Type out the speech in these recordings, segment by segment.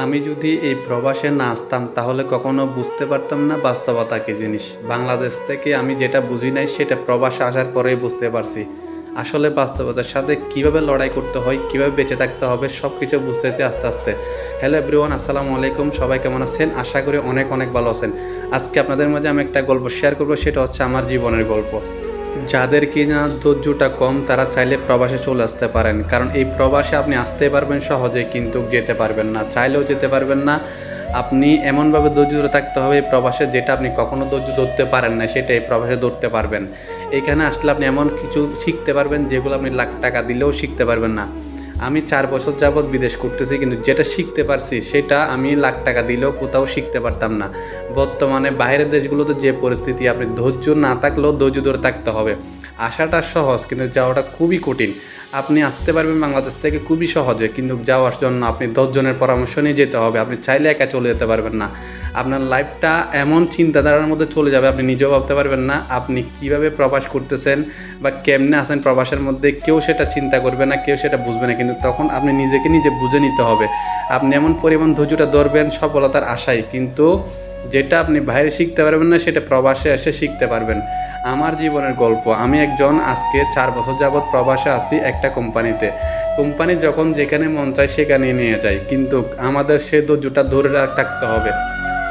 আমি যদি এই প্রবাসে না আসতাম তাহলে কখনো বুঝতে পারতাম না বাস্তবতা কী জিনিস। বাংলাদেশ থেকে আমি যেটা বুঝি নাই সেটা প্রবাসে আসার পরেই বুঝতে পারছি। আসলে বাস্তবতার সাথে কীভাবে লড়াই করতে হয়, কীভাবে বেঁচে থাকতে হবে সব কিছু বুঝতেছি আস্তে আস্তে। হ্যালো এভরিওয়ান, আসসালামু আলাইকুম। সবাই কেমন আছেন? আশা করি অনেক অনেক ভালো আছেন। আজকে আপনাদের মাঝে আমি একটা গল্প শেয়ার করব, সেটা হচ্ছে আমার জীবনের গল্প। যাদের কিনা ধৈর্যটা কম তারা চাইলে প্রবাসে চলে আসতে পারেন, কারণ এই প্রবাসে আপনি আসতে পারবেন সহজে কিন্তু যেতে পারবেন না, চাইলেও যেতে পারবেন না। আপনি এমনভাবে ধৈর্য ধরে থাকতে হবে এই প্রবাসে, যেটা আপনি কখনো ধৈর্য ধরতে পারেন না সেটা এই প্রবাসে ধরতে পারবেন। এখানে আসলে আপনি এমন কিছু শিখতে পারবেন যেগুলো আপনি লাখ টাকা দিলেও শিখতে পারবেন না। আমি 4 বছর যাবৎ বিদেশ করতেছি, কিন্তু যেটা শিখতে পারছি সেটা আমি লাখ টাকা দিলেও কোথাও শিখতে পারতাম না। বর্তমানে বাইরের দেশগুলোতে যে পরিস্থিতি, আপনি ধৈর্য না থাকলেও ধৈর্য ধরে থাকতে হবে। আসাটা সহজ কিন্তু যাওয়াটা খুবই কঠিন। আপনি আসতে পারবেন বাংলাদেশ থেকে খুবই সহজে, কিন্তু যাওয়ার জন্য আপনি 10 জনের পরামর্শ নিয়ে যেতে হবে। আপনি চাইলে একা চলে যেতে পারবেন না। আপনার লাইফটা এমন চিন্তাধারার মধ্যে চলে যাবে আপনি নিজেও ভাবতে পারবেন না। আপনি কিভাবে প্রবাস করতেছেন বা কেমনে আছেন প্রবাসের মধ্যে, কেউ সেটা চিন্তা করবে না, কেউ সেটা বুঝবে না। কিন্তু তখন আপনি নিজেকে নিজে বুঝে নিতে হবে। আপনি এমন পরিমাণ ধৈর্যটা ধরবেন সফলতার আশায়, কিন্তু যেটা আপনি বাইরে শিখতে পারবেন না সেটা প্রবাসে এসে শিখতে পারবেন। আমার জীবনের গল্প। আমি একজন আজকে 4 বছর যাবৎ প্রবাসে আছি একটা কোম্পানিতে। কোম্পানি যখন যেখানে মন চায় সেখানে নিয়ে যায়, কিন্তু আমাদের সে ধৈর্যটা ধরে থাকতে হবে।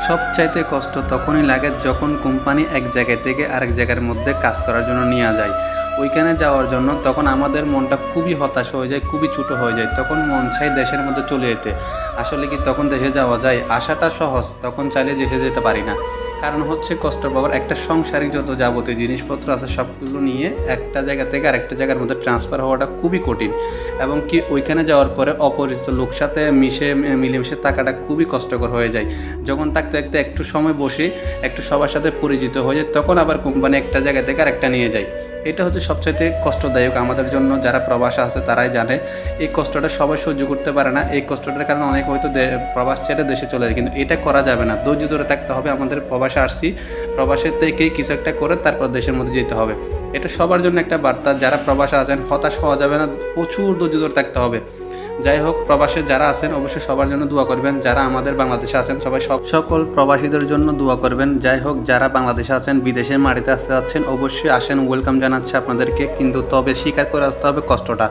সবচাইতে কষ্ট তখনই লাগে যখন কোম্পানি এক জায়গা থেকে আরেক জায়গার মধ্যে কাজ করার জন্য নিয়ে যায়। ওইখানে যাওয়ার জন্য তখন আমাদের মনটা খুবই হতাশ হয়ে যায়, খুবই ছোটো হয়ে যায়। তখন মন চাই দেশের মধ্যে চলে যেতে। আসলে কি তখন দেশে যাওয়া যায়? আসাটা সহজ, তখন চাইলে দেশে যেতে পারি না। কারণ হচ্ছে কষ্ট পাওয়ার একটা সংসারিক যত যাবতীয় জিনিসপত্র আছে সবগুলো নিয়ে একটা জায়গা থেকে আরেকটা জায়গার মধ্যে ট্রান্সফার হওয়াটা খুবই কঠিন। এবং কি ওইখানে যাওয়ার পরে অপরিচিত লোক সাথে মিলেমিশে থাকাটা খুবই কষ্টকর হয়ে যায়। যখন থাকতে থাকতে একটু সময় বসে একটু সবার সাথে পরিচিত হয়ে যায়, তখন আবার কোম্পানি একটা জায়গা থেকে আরেকটা নিয়ে যায়। এটা হচ্ছে সবচাইতে কষ্টদায়ক আমাদের জন্য। যারা প্রবাসে আছে তারাই জানে এই কষ্টটা সবাই সহ্য করতে পারে না। এই কষ্টটার কারণে অনেক হয়তো প্রবাস ছেড়ে দেশে চলে যায়, কিন্তু এটা করা যাবে না। ধৈর্য ধরে থাকতে হবে। আমাদের প্রবাসে আসছি, প্রবাসের থেকেই কিছু একটা করে তারপর দেশের মধ্যে যেতে হবে। এটা সবার জন্য একটা বার্তা। যারা প্রবাসে আছেন হতাশ হওয়া যাবে না, প্রচুর ধৈর্য ধরে থাকতে হবে। যাই হোক, প্রবাসে যারা আছেন অবশ্যই সবার জন্য দোয়া করবেন। যারা আমাদের বাংলাদেশে আছেন সবাই সকল প্রবাসীদের জন্য দোয়া করবেন। যাই হোক, যারা বাংলাদেশে আছেন বিদেশের মাটিতে আসতে যাচ্ছেন অবশ্যই আসেন, ওয়েলকাম জানাচ্ছে আপনাদেরকে। কিন্তু তবে স্বীকার করে আসতে হবে কষ্টটা,